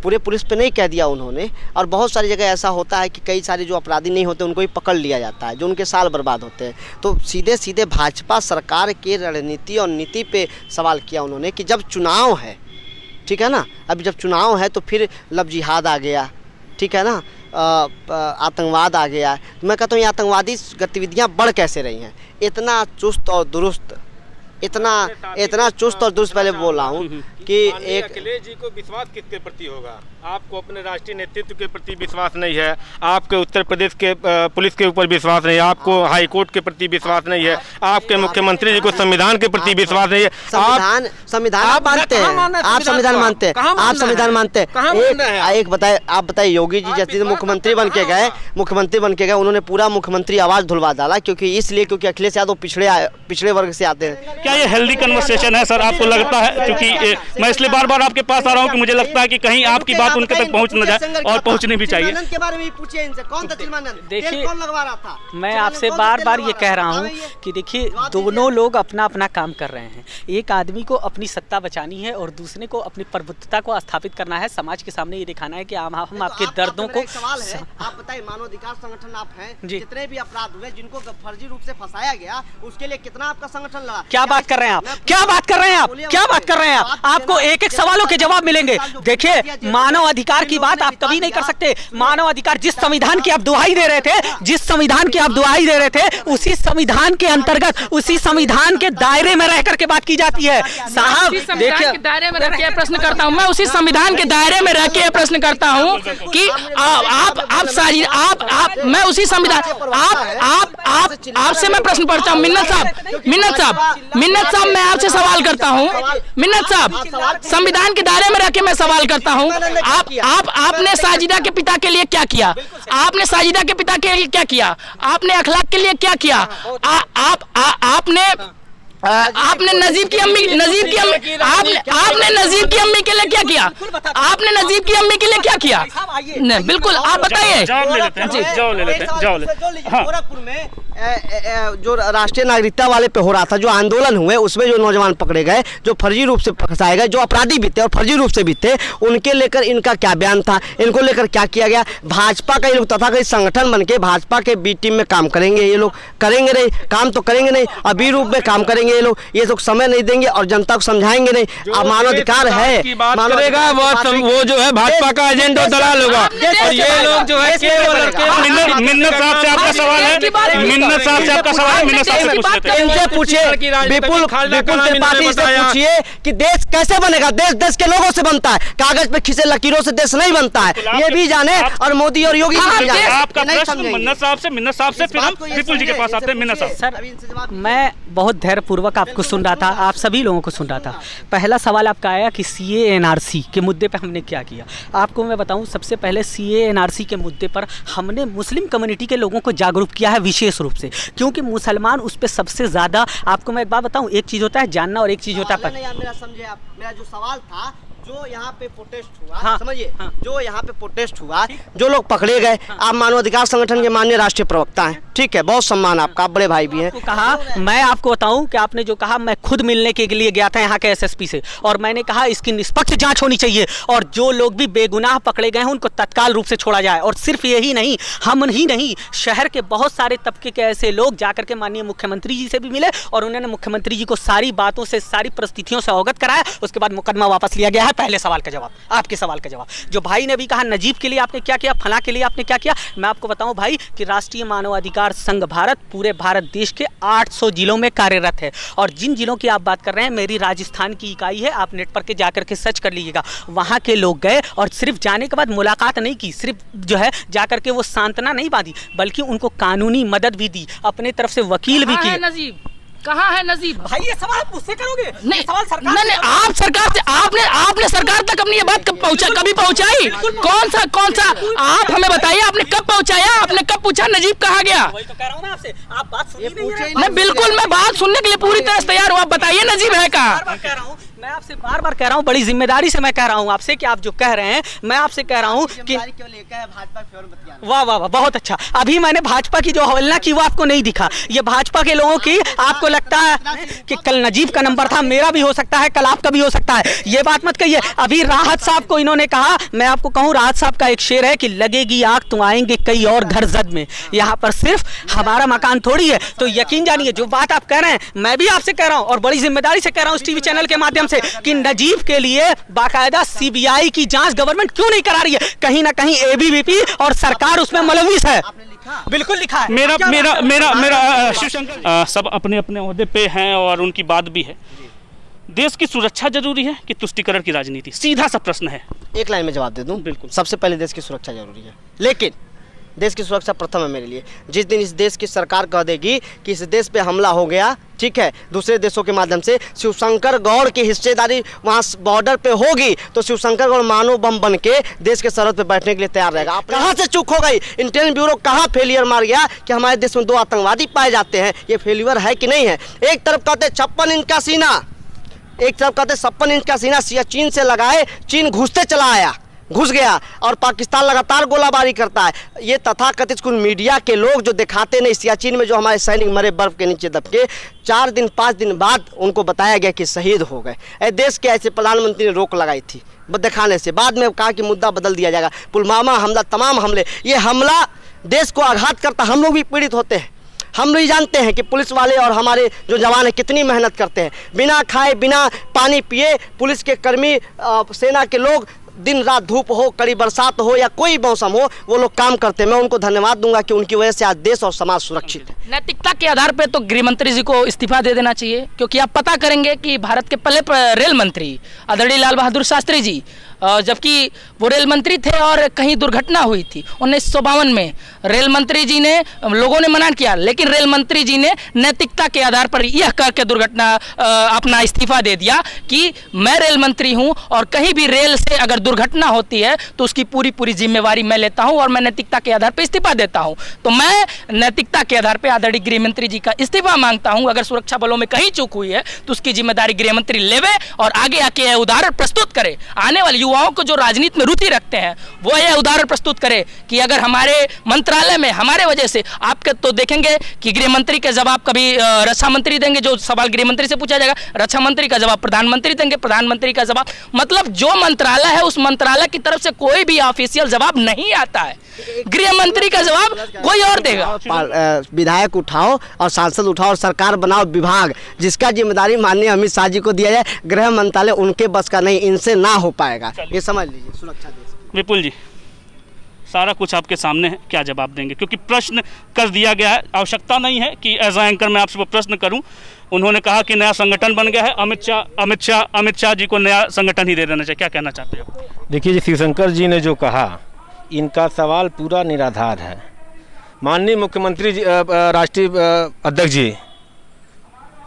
पूरे पुलिस पे नहीं कह दिया उन्होंने। और बहुत सारी जगह ऐसा होता है कि कई सारे जो अपराधी नहीं होते उनको ही पकड़ लिया जाता है, जो उनके साल बर्बाद होते हैं। तो सीधे सीधे भाजपा सरकार के रणनीति और नीति पे सवाल किया उन्होंने कि जब चुनाव है, ठीक है ना, अभी जब चुनाव है तो फिर लब जिहाद आ गया, ठीक है ना, आतंकवाद आ गया। तो मैं कहता हूँ ये आतंकवादी गतिविधियाँ बढ़ कैसे रही हैं? इतना चुस्त और दुरुस्त, इतना चुस्त और दुरुस्त, पहले बोल रहा हूँ कि एक अखिलेश जी को विश्वास किसके प्रति होगा? आपको अपने राष्ट्रीय नेतृत्व के प्रति विश्वास नहीं है, आपके उत्तर प्रदेश के पुलिस के ऊपर विश्वास नहीं है, आपको हाई कोर्ट के प्रति विश्वास नहीं है, आपके मुख्यमंत्री जी को संविधान के प्रति विश्वास नहीं है। संविधान आप मानते हैं, आप संविधान मानते हैं, आप संविधान मानते हैं। एक बताए, आप बताइए, योगी जी जैसे मुख्यमंत्री बन के गए, उन्होंने पूरा मुख्यमंत्री आवाज धुलवा डाला, क्योंकि इसलिए क्योंकि अखिलेश यादव पिछड़े वर्ग से आते हैं। क्या ये हेल्दी कन्वर्सेशन है सर, आपको लगता है? क्योंकि मैं इसलिए बार बार आपके पास आ रहा हूँ कि मुझे लगता है कि कहीं आपकी बात उनके तक पहुँच न जाए, और पहुँचनी भी चाहिए। के बारे में पूछिए इनसे, कौन था चिलमानंद? देखिए, कौन लगवा रहा था? मैं आपसे बार बार ये कह रहा हूँ कि देखिए, दोनों लोग अपना अपना काम कर रहे हैं। एक आदमी को अपनी सत्ता बचानी है और दूसरे को अपनी प्रभुत्वता को स्थापित करना है, समाज के सामने ये दिखाना है कि हम आपके दर्दों को। सवाल है, आप बताइए, मानवाधिकार संगठन आप हैं, जितने भी अपराध हुए जिनको फर्जी रूप से फंसाया गया, उसके लिए कितना आपका संगठन लड़ा? क्या बात कर रहे हैं आप? क्या बात कर रहे हैं आप? क्या बात कर रहे हैं आप? आपको एक एक सवालों के जवाब मिलेंगे। देखिए, मानव अधिकार की बात आप कभी नहीं कर सकते। मानव अधिकार, जिस संविधान की आप दुहाई दे रहे थे, जिस संविधान की आप दुहाई दे रहे थे, उसी संविधान के अंतर्गत, उसी संविधान के दायरे में रह करके बात की जाती है। साहब देखिए, दायरे में रह के प्रश्न करता हूँ मैं, उसी संविधान के दायरे में रह के प्रश्न करता हूँ कि मैं उसी संविधान, आपसे मैं प्रश्न पूछता हूँ। मिन्नत साहब, मैं आपसे सवाल करता हूँ। मिन्नत साहब, संविधान के दायरे में रह के मैं सवाल करता हूँ। आपने साजिदा के पिता के लिए क्या किया? आपने साजिदा के पिता के लिए क्या किया? आपने अखलाक के लिए क्या किया? आपने नजीब की अम्मी के लिए क्या किया? आपने नजीब की अम्मी के लिए क्या किया? नहीं, बिल्कुल, आप बताइए। गोरखपुर में जो राष्ट्रीय नागरिकता वाले पे हो रहा था, जो आंदोलन हुए, उसमें जो नौजवान पकड़े गए, जो फर्जी रूप से फंसाए गए, जो अपराधी भी थे और फर्जी रूप से भी थे, उनके लेकर इनका क्या बयान था? इनको लेकर क्या किया गया? भाजपा का ये लोग तथाकथित संगठन बन के भाजपा के बी टीम में काम करेंगे, ये लोग करेंगे नहीं, काम तो करेंगे नहीं, अभी रूप में काम करेंगे ये लोग समय नहीं देंगे और जनता को समझाएंगे नहीं। मानवाधिकार है, करेगा वो जो है भाजपा का एजेंट और दलाल होगा, और ये लोग जो है केवल मिन्नत साहब से आपका सवाल है, मिन्नत साहब से आपका सवाल है, मिन्नत साहब से पूछ लेते हैं। इनसे पूछिए, विपुल त्रिपाठी से पूछिए कि देश कैसे बनेगा। देश के लोगों से बनता है, कागज पे खिंचे लकीरों से देश नहीं बनता है, ये भी जाने और मोदी और योगी भी जाने। आपका प्रश्न मिन्नत साहब से फिर हम विपुल जी के पास आते हैं। मिन्नत साहब, सर मैं बहुत धैर्यपूर्वक आपको सुन रहा था, आप सभी लोगों को सुन रहा था। पहला सवाल आपका आया कि CAA NRC के मुद्दे पे हमने क्या किया। आपको मैं बताऊं, सबसे पहले CAA NRC के मुद्दे पर हमने मुस्लिम कम्युनिटी के लोगों को जागरूक किया है विशेष रूप से, क्योंकि मुसलमान उस पर सबसे ज़्यादा। आपको मैं एक बात बताऊं, एक चीज़ होता है जानना और एक चीज़ होता है मेरा समझे आप, मेरा जो सवाल था, जो यहाँ पे प्रोटेस्ट हुआ, हाँ, समझिए, हाँ, जो यहाँ पे प्रोटेस्ट हुआ, जो लोग पकड़े गए, आप मानवाधिकार संगठन के माननीय राष्ट्रीय प्रवक्ता हैं, ठीक है, बहुत सम्मान आपका, आप बड़े भाई भी हैं। कहा, मैं आपको बताऊं कि आपने जो कहा, मैं खुद मिलने के लिए गया था यहाँ के SSP से, और मैंने कहा इसकी निष्पक्ष जांच होनी चाहिए और जो लोग भी बेगुनाह पकड़े गए हैं उनको तत्काल रूप से छोड़ा जाए। और सिर्फ यही नहीं, हम ही नहीं, शहर के बहुत सारे तबके के ऐसे लोग जाकर के माननीय मुख्यमंत्री जी से भी मिले और उन्होंने मुख्यमंत्री जी को सारी बातों से, सारी परिस्थितियों से अवगत कराया। उसके बाद मुकदमा वापस लिया गया है। पहले सवाल का जवाब, आपके सवाल का जवाब, जो भाई ने भी कहा नजीब के लिए आपने क्या किया, फला के लिए आपने क्या किया, मैं आपको बताऊं भाई कि राष्ट्रीय मानवाधिकार संघ भारत पूरे भारत देश के 800 जिलों में कार्यरत है। और जिन जिलों की आप बात कर रहे हैं, मेरी राजस्थान की इकाई है, आप नेट पर के जाकर के सर्च कर लीजिएगा। वहाँ के लोग गए और सिर्फ जाने के बाद मुलाकात नहीं की, सिर्फ जो है जाकर के वो सांत्वना नहीं बांधी, बल्कि उनको कानूनी मदद भी दी, अपने तरफ से वकील भी किए। नजीब कहाँ है नजीब? भाई ये सवाल आप मुझसे करोगे? नहीं, सवाल सरकार नहीं, आप सरकार से, आपने सरकार तक अपनी ये बात कब पहुंचाई? कौन सा आप हमें बताइए, आपने कब पहुंचाया? आपने कब पूछा नजीब कहाँ गया? वही तो कह रहा हूं मैं आपसे, आप बात सुन मैं बिल्कुल, मैं बात सुनने के लिए पूरी तरह से तैयार हूँ। आप बताइए नजीब है कहाँ? मैं आपसे बार बार कह रहा हूँ, बड़ी जिम्मेदारी से मैं कह रहा हूँ आपसे कि आप जो कह रहे हैं, मैं आपसे कह रहा हूँ कि वाह वाह वाह, बहुत अच्छा। अभी मैंने भाजपा की जो हवलना की वो आपको नहीं दिखा। ये भाजपा के लोगों की, आपको लगता है कि कल नजीब का नंबर था, मेरा भी हो सकता है, कल आपका भी हो सकता है, ये बात मत कहिए। अभी राहत साहब को इन्होंने कहा, मैं आपको कहूँ, राहत साहब का एक शेर है कि लगेगी आग तो आएंगे कई और घर जद में, यहाँ पर सिर्फ हमारा मकान थोड़ी है। तो यकीन जानिए, जो बात आप कह रहे हैं मैं भी आपसे कह रहा हूँ और बड़ी जिम्मेदारी से कह रहा हूँ इस टीवी चैनल के माध्यम से कि नजीब के लिए बाकायदा CBI की जांच गवर्नमेंट क्यों नहीं करा रही है? कहीं ना कहीं ABVP और सरकार उसमें मुलविस है। बिल्कुल लिखा है। मेरा शिवशंकर, सब अपने अपने ओहदे पे हैं और उनकी बात भी है। देश की सुरक्षा जरूरी है कि तुष्टीकरण की राजनीति? सीधा सा प्रश्न है, एक लाइन में जवाब दे दूं। बिल्कुल। सबसे पहले देश की सुरक्षा जरूरी है, लेकिन देश की सुरक्षा प्रथम है मेरे लिए। जिस दिन इस देश की सरकार कह देगी कि इस देश पे हमला हो गया, ठीक है, दूसरे देशों के माध्यम से, शिवशंकर गौड़ की हिस्सेदारी वहाँ बॉर्डर पे होगी, तो शिवशंकर गौड़ मानव बम बन के देश के सरहद पे बैठने के लिए तैयार रहेगा। आप कहाँ से चूक हो गई? इंटेलिजेंस ब्यूरो कहाँ फेलियर मार गया कि हमारे देश में 2 आतंकवादी पाए जाते हैं? ये फेलियर है कि नहीं है? एक तरफ कहते 56 इंच का सीना, एक तरफ कहते 56 इंच का सीना सियाचिन से लगाए, चीन घुस गया और पाकिस्तान लगातार गोलाबारी करता है। ये तथाकथित कुछ मीडिया के लोग जो दिखाते नहीं, सियाचिन में जो हमारे सैनिक मरे बर्फ के नीचे दबके, 4 दिन 5 दिन बाद उनको बताया गया कि शहीद हो गए। देश के ऐसे प्रधानमंत्री ने रोक लगाई थी दिखाने से, बाद में कहा कि मुद्दा बदल दिया जाएगा। पुलवामा हमला, तमाम हमले, ये हमला देश को आघात करता, हम लोग भी पीड़ित होते हैं। हम नहीं जानते हैं कि पुलिस वाले और हमारे जो जवान हैं कितनी मेहनत करते हैं, बिना खाए बिना पानी पिए पुलिस के कर्मी, सेना के लोग दिन रात, धूप हो, कड़ी बरसात हो या कोई मौसम हो, वो लोग काम करते हैं। मैं उनको धन्यवाद दूंगा कि उनकी वजह से आज देश और समाज सुरक्षित है। नैतिकता के आधार पर तो गृह मंत्री जी को इस्तीफा दे देना चाहिए, क्योंकि आप पता करेंगे कि भारत के पहले रेल मंत्री आदरणीय लाल बहादुर शास्त्री जी, जबकि वो रेल मंत्री थे और कहीं दुर्घटना हुई थी 1952 में, रेल मंत्री जी ने, लोगों ने मना किया, लेकिन रेल मंत्री जी ने नैतिकता के आधार पर यह करके दुर्घटना अपना इस्तीफा दे दिया कि मैं रेल मंत्री हूं और कहीं भी रेल से अगर दुर्घटना होती है तो उसकी पूरी जिम्मेवारी मैं लेता हूं और मैं नैतिकता के आधार पर इस्तीफा देता हूं। तो मैं नैतिकता के आधार पर आदरणीय गृह मंत्री जी का इस्तीफा मांगता हूं। अगर सुरक्षा बलों में कहीं चूक हुई है तो उसकी जिम्मेदारी गृह मंत्री लेवे और आगे आके उदाहरण प्रस्तुत करे। आने वाले युवाओं को जो राजनीति में रुचि रखते हैं वो यह उदाहरण प्रस्तुत करे कि अगर हमारे मंत्रालय में हमारे वजह से, आपके तो देखेंगे कि गृह मंत्री के जवाब कभी रक्षा मंत्री देंगे, जो सवाल गृह मंत्री से पूछा जाएगा, रक्षा मंत्री का जवाब प्रधानमंत्री देंगे, प्रधानमंत्री का जवाब, मतलब जो मंत्रालय है उस मंत्रालय की तरफ से कोई भी ऑफिशियल जवाब नहीं आता है, गृह मंत्री का जवाब कोई और देगा। विधायक उठाओ और सांसद उठाओ और सरकार बनाओ विभाग, जिसका जिम्मेदारी माननीय अमित शाह जी को दिया जाए। गृह मंत्रालय उनके बस का नहीं, इनसे ना हो पाएगा, ये समझ लीजिए। सुरक्षा देश। विपुल जी, सारा कुछ आपके सामने है, क्या जवाब देंगे? क्योंकि प्रश्न कर दिया गया है, आवश्यकता नहीं है कि एज अ एंकर मैं आपसे प्रश्न करूं। उन्होंने कहा कि नया संगठन बन गया है, अमित शाह जी को नया संगठन ही दे देना चाहिए। क्या कहना चाहते हो? देखिए जी, शिवशंकर जी ने जो कहा, इनका सवाल पूरा निराधार है। माननीय मुख्यमंत्री जी, राष्ट्रीय अध्यक्ष जी,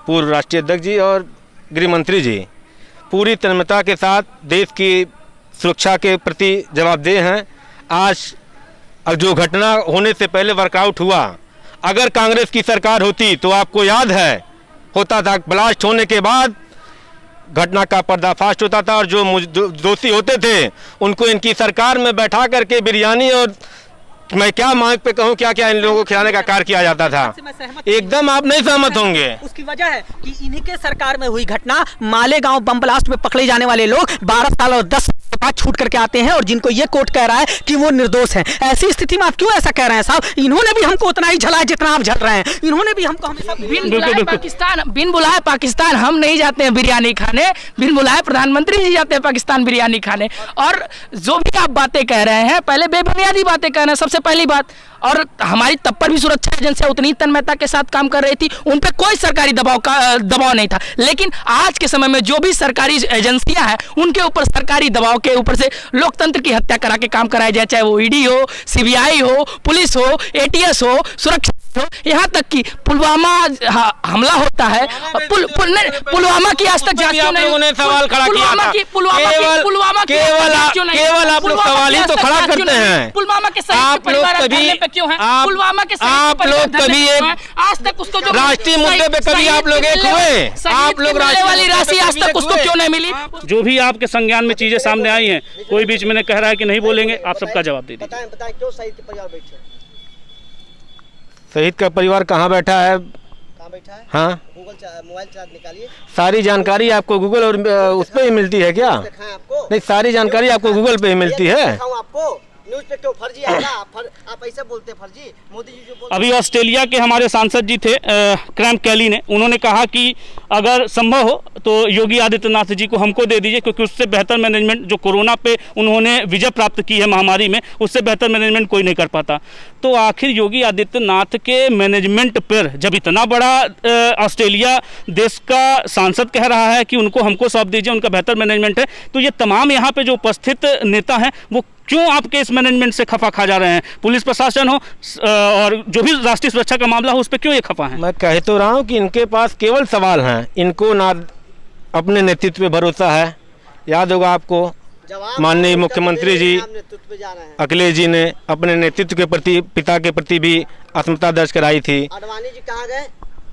पूर्व राष्ट्रीय अध्यक्ष जी और गृह मंत्री जी पूरी तन्मयता के साथ देश की सुरक्षा के प्रति जवाबदेह हैं। आज जो घटना होने से पहले वर्कआउट हुआ, अगर कांग्रेस की सरकार होती तो आपको याद है होता था, ब्लास्ट होने के बाद घटना का पर्दाफाश होता था और जो दोषी होते थे उनको इनकी सरकार में बैठा करके बिरयानी और मैं क्या मांग पे कहूँ क्या क्या इन लोगों को खिलाने का कार्य किया जाता था। एकदम आप नहीं सहमत होंगे। उसकी वजह है कि इन्हीं के सरकार में हुई घटना, मालेगांव बम ब्लास्ट में पकड़े जाने वाले लोग 12 साल और 10 साल के बाद छूट करके आते हैं और जिनको ये कोर्ट कह रहा है कि वो निर्दोष हैं। ऐसी स्थिति में आप क्यों ऐसा कह रहे हैं साहब? इन्होंने भी हमको उतना ही झला जितना आप झल रहे हैं। इन्होंने भी हमको हमेशा बिन बुलाए पाकिस्तान हम नहीं जाते हैं बिरयानी खाने, बिन बुलाए प्रधानमंत्री जी जाते हैं पाकिस्तान बिरयानी खाने। और जो भी आप बातें कह रहे हैं, पहले बेबुनियादी बातें कह रहे हैं, सबसे पहली बात। और हमारी तब पर भी सुरक्षा एजेंसियां उतनी तन्मयता के साथ काम कर रही थी, उन पे कोई सरकारी दबाव नहीं था। लेकिन आज के समय में जो भी सरकारी एजेंसियां हैं, उनके ऊपर सरकारी दबाव के ऊपर से लोकतंत्र की हत्या करा के काम कराया जाए, चाहे वो ईडी हो, सीबीआई हो, पुलिस हो, एटीएस हो, सुरक्षा हो, यहाँ तक कि पुलवामा हमला होता है, पुलवामा की आज तक जांच क्यों नहीं? उन्होंने सवाल खड़ा किया था। पुलवामा केवल आप लोग सवाल ही तो खड़ा करते हैं। पुलवामा के आप लोग कभी आज तक उसको जो राष्ट्रीय मुद्दे पे कभी आप लोग एक हुए? आप लोग वाली राशि आज तक उसको क्यों नहीं मिली? जो भी आपके संज्ञान में चीजें सामने आई हैं, कोई बीच में कह रहा है कि नहीं बोलेंगे, आप सबका जवाब दे दीजिए। बताएं क्यों शहीद के परिवार बैठे? शहीद का परिवार कहाँ बैठा है? कहाँ बैठा है? हाँ, मोबाइल चार्ज निकालिए। सारी जानकारी आपको गूगल और उस पे ही मिलती है क्या? आपको नहीं, सारी जानकारी आपको गूगल पे ही मिलती है। आपको न्यूज़ पे क्यों फर्जी आएगा? आप ऐसे बोलते फर्जी। मोदी जी जो बोलते। अभी ऑस्ट्रेलिया के हमारे सांसद जी थे क्रैम कैली ने, उन्होंने कहा कि अगर संभव हो तो योगी आदित्यनाथ जी को हमको दे दीजिए, क्योंकि उससे बेहतर मैनेजमेंट, जो कोरोना पे उन्होंने विजय प्राप्त की है महामारी में, उससे बेहतर मैनेजमेंट कोई नहीं कर पाता। तो आखिर योगी आदित्यनाथ के मैनेजमेंट पर जब इतना बड़ा ऑस्ट्रेलिया देश का सांसद कह रहा है कि उनको हमको सौंप दीजिए, उनका बेहतर मैनेजमेंट है, तो ये तमाम यहाँ पे जो उपस्थित नेता हैं वो क्यों आपके इस मैनेजमेंट से खफा खा जा रहे हैं? पुलिस प्रशासन हो और जो भी राष्ट्रीय सुरक्षा का मामला हो, उस पर क्यों ये खफा है? मैं कह तो रहा हूँ कि इनके पास केवल सवाल हैं, इनको ना अपने नेतृत्व पे भरोसा है। याद होगा आपको, माननीय मुख्यमंत्री जी अखिलेश जी ने अपने नेतृत्व के प्रति, पिता के प्रति भी असमता दर्ज कराई थी। अडवाणी जी कहाँ गए?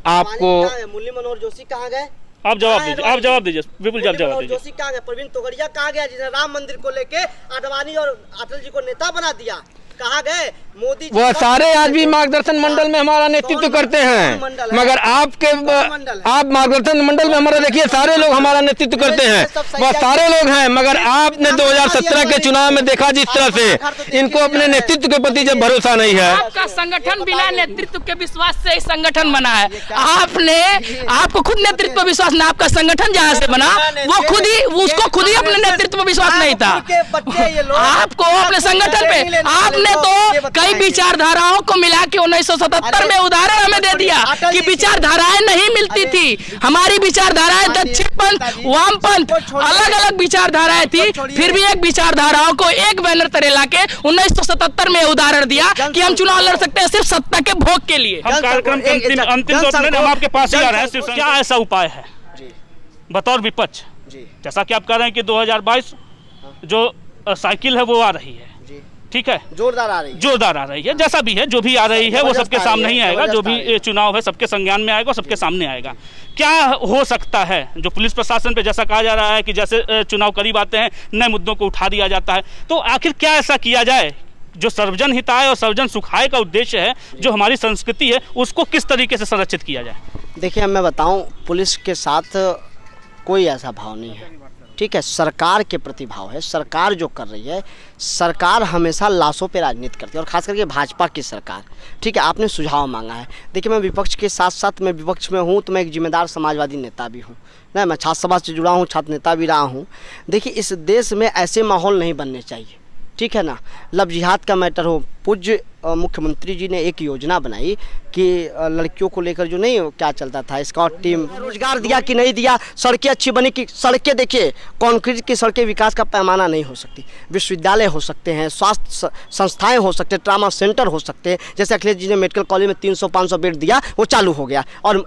आपको मुरली मनोहर जोशी कहाँ गए? आप जवाब दीजिए, बिल्कुल जवाब दीजिए। जोशी कहाँ गए? प्रवीण तोगड़िया कहाँ गया जिसने राम मंदिर को लेके अडवाणी और अटल जी को नेता बना दिया? कहाँ गए? मोदी जी वह सारे आज भी मार्गदर्शन मंडल में हमारा नेतृत्व करते हैं, मगर आप मार्गदर्शन मंडल में हमारा देखिए सारे लोग हमारा नेतृत्व करते हैं, वह सारे लोग हैं, मगर आपने 2017 के चुनाव में देखा जिस तरह से इनको अपने नेतृत्व के प्रति जब भरोसा नहीं है। आपका संगठन बिना नेतृत्व के विश्वास से संगठन बना है। आपको खुद नेतृत्व विश्वास नहीं, आपका संगठन जहाँ से बना वो उसको खुद ही अपने नेतृत्व विश्वास नहीं था। आपको अपने संगठन पे आपने तो कई विचारधाराओं को मिला के 1977 में उदाहरण हमें दे दिया कि विचारधाराएं नहीं मिलती थी। हमारी विचारधाराएं दक्षिणपंथ, वामपंथ, अलग अलग विचारधाराएं थी, फिर भी एक विचारधाराओं को एक बैनर तले लाके 1977 में उदाहरण दिया कि हम चुनाव लड़ सकते हैं सिर्फ सत्ता के भोग के लिए। हम कार्यक्रम के अंतिम दौर में हम आपके पास ही आ रहे हैं। क्या ऐसा उपाय है बतौर विपक्ष, जैसा कि आप कह रहे हैं कि 2022 जो साइकिल है वो आ रही है, ठीक है, जोरदार आ रही है, जैसा भी है, जो भी आ रही है वो सबके सामने ही आएगा, जो भी चुनाव है सबके संज्ञान में आएगा, सबके सामने आएगा। क्या हो सकता है? जो पुलिस प्रशासन पे जैसा कहा जा रहा है कि जैसे चुनाव करीब आते हैं नए मुद्दों को उठा दिया जाता है, तो आखिर क्या ऐसा किया जाए जो सर्वजन हिताय और सर्वजन सुखाय का उद्देश्य है, जो हमारी संस्कृति है, उसको किस तरीके से संरक्षित किया जाए? देखिए, मैं बताऊं, पुलिस के साथ कोई ऐसा भाव नहीं है, ठीक है, सरकार के प्रति भाव है। सरकार जो कर रही है, सरकार हमेशा लाशों पे राजनीति करती है, और ख़ास करके भाजपा की सरकार, ठीक है। आपने सुझाव मांगा है, देखिए मैं विपक्ष के साथ साथ मैं विपक्ष में हूँ तो मैं एक जिम्मेदार समाजवादी नेता भी हूँ ना, मैं छात्र समाज से जुड़ा हूँ, छात्र नेता भी रहा हूँ। देखिए, इस देश में ऐसे माहौल नहीं बनने चाहिए, ठीक है ना, लव जिहाद का मैटर हो, पूज्य मुख्यमंत्री जी ने एक योजना बनाई कि लड़कियों को लेकर जो नहीं क्या चलता था, स्काउट टीम, रोजगार दिया कि नहीं दिया, सड़कें अच्छी बनी कि सड़कें देखिए, कंक्रीट की सड़कें विकास का पैमाना नहीं हो सकती, विश्वविद्यालय हो सकते हैं, स्वास्थ्य संस्थाएं हो सकते हैं, ट्रामा सेंटर हो सकते हैं, जैसे अखिलेश जी ने मेडिकल कॉलेज में 300-500 बेड दिया, वो चालू हो गया, और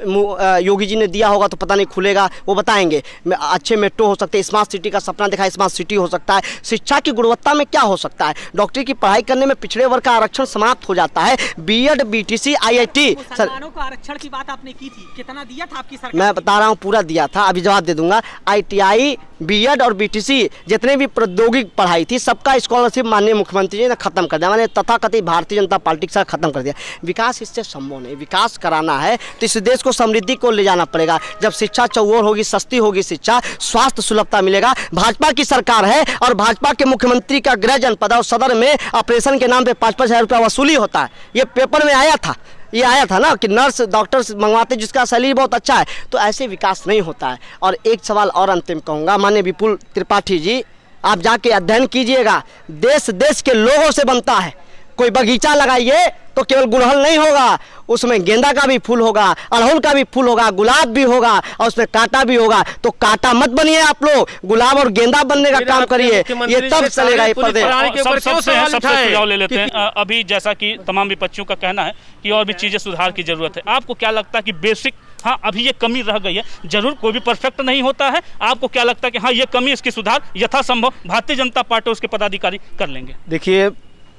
योगी जी ने दिया होगा तो पता नहीं खुलेगा, वो बताएंगे। अच्छे मेट्रो हो सकते हैं, स्मार्ट सिटी का सपना देखा, स्मार्ट सिटी हो सकता है। शिक्षा की गुणवत्ता में क्या हो सकता है, डॉक्टरी की पढ़ाई करने में पिछड़े वर्ग का आरक्षण समाप्त हो जाता है, बीएड, बीटीसी, आईआईटी। मुसलमानों को आरक्षण की बात आपने की थी, कितना दिया था आपकी सरकार? मैं बता रहा हूँ, पूरा दिया था, अभी जवाब दे दूंगा। आईटीआई, बीएड और बीटीसी जितने भी प्रौद्योगिक पढ़ाई थी, सबका स्कॉलरशिप माननीय मुख्यमंत्री जी ने खत्म कर दिया, मैंने तथाकथित भारतीय जनता पार्टी के साथ खत्म कर दिया। विकास इससे संभव नहीं, विकास कराना है तो इस देश को समृद्धि को ले जाना पड़ेगा। जब शिक्षा चौओर होगी, सस्ती होगी शिक्षा, स्वास्थ्य सुलभता मिलेगा। भाजपा की सरकार है और भाजपा के मुख्यमंत्री का गृह जनपद और सदर में ऑपरेशन के नाम पे 5-5 हज़ार रुपया वसूली होता है। ये पेपर में आया था, ये आया था ना कि नर्स डॉक्टर्स मंगवाते जिसका सैलरी बहुत अच्छा है, तो ऐसे विकास नहीं होता है। और एक सवाल और अंतिम कहूँगा, माननीय विपुल त्रिपाठी जी, आप जाके अध्ययन कीजिएगा, देश देश के लोगों से बनता है। कोई बगीचा लगाइए तो केवल गुड़हल नहीं होगा, उसमें गेंदा का भी फूल होगा, अड़हुल का भी फूल होगा, गुलाब भी होगा और उसमें कांटा भी होगा। तो कांटा मत बनिए आप लोग, गुलाब और गेंदा बनने का काम करिए, ये तब चलेगा ये प्रदेश। सबसे सुझाव ले लेते हैं। अभी जैसा कि तमाम विपक्षियों का कहना है कि और भी चीज़ें सुधार की जरूरत है, आपको क्या लगता है कि बेसिक हाँ अभी ये कमी रह गई है? जरूर कोई भी परफेक्ट नहीं होता है, आपको क्या लगता है कि हाँ ये कमी, इसकी सुधार यथासंभव भारतीय जनता पार्टी उसके पदाधिकारी कर लेंगे? देखिए,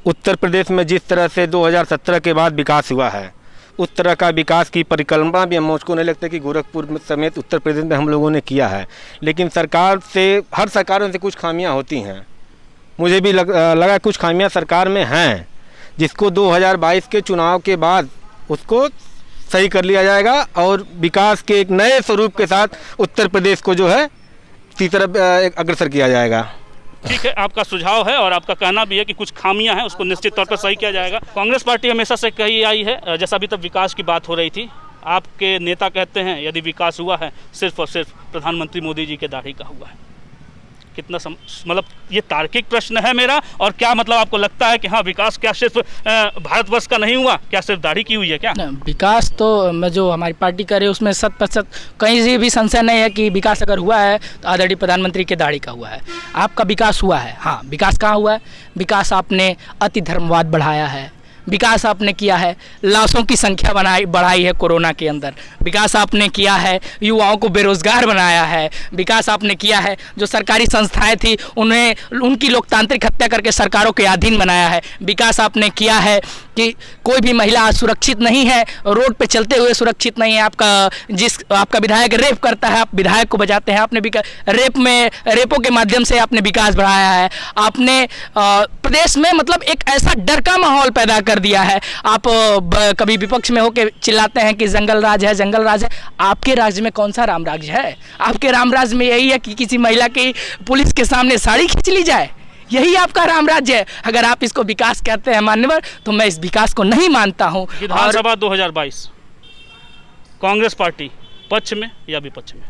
उत्तर प्रदेश में जिस तरह से 2017 के बाद विकास हुआ है, उस तरह का विकास की परिकल्पना भी मुझको नहीं लगता कि गोरखपुर समेत उत्तर प्रदेश में हम लोगों ने किया है। लेकिन सरकार से, हर सरकारों से कुछ खामियां होती हैं, मुझे भी लगा कुछ खामियां सरकार में हैं, जिसको 2022 के चुनाव के बाद उसको सही कर लिया जाएगा और विकास के एक नए स्वरूप के साथ उत्तर प्रदेश को जो है इसी तरफ अग्रसर किया जाएगा। ठीक है, आपका सुझाव है और आपका कहना भी है कि कुछ खामियां हैं, उसको निश्चित तौर पर सही किया जाएगा। कांग्रेस पार्टी हमेशा से कही आई है, जैसा अभी तक विकास की बात हो रही थी, आपके नेता कहते हैं यदि विकास हुआ है सिर्फ और सिर्फ प्रधानमंत्री मोदी जी के दाढ़ी का हुआ है। कितना मतलब ये तार्किक प्रश्न है मेरा, और क्या मतलब आपको लगता है कि हाँ विकास क्या सिर्फ भारतवर्ष का नहीं हुआ, क्या सिर्फ दाढ़ी की हुई है क्या? विकास तो मैं जो हमारी पार्टी करे उसमें 100% कहीं से भी संशय नहीं है कि विकास अगर हुआ है तो आदरणीय प्रधानमंत्री के दाढ़ी का हुआ है। आपका विकास हुआ है, हाँ विकास कहाँ हुआ है? विकास आपने अति धर्मवाद बढ़ाया है, विकास आपने किया है लाशों की संख्या बढ़ाई है कोरोना के अंदर, विकास आपने किया है युवाओं को बेरोजगार बनाया है, विकास आपने किया है जो सरकारी संस्थाएं थी उन्हें उनकी लोकतांत्रिक हत्या करके सरकारों के अधीन बनाया है, विकास आपने किया है कि कोई भी महिला सुरक्षित नहीं है, रोड पे चलते हुए सुरक्षित नहीं है। आपका विधायक रेप करता है, आप विधायक को बचाते हैं, आपने रेपों के माध्यम से आपने विकास बढ़ाया है। आपने प्रदेश में मतलब एक ऐसा डर का माहौल पैदा कर दिया है। आप कभी विपक्ष में होकर चिल्लाते हैं कि जंगल राज है, जंगल राज है। आपके राज्य में कौन सा राम राज्य है? आपके राम राज्य में यही है कि किसी महिला की पुलिस के सामने साड़ी खींच ली जाए, यही आपका राम राज्य है। अगर आप इसको विकास कहते हैं मान्यवर, तो मैं इस विकास को नहीं मानता हूं। विधानसभा 2022 कांग्रेस पार्टी पक्ष में या विपक्ष में?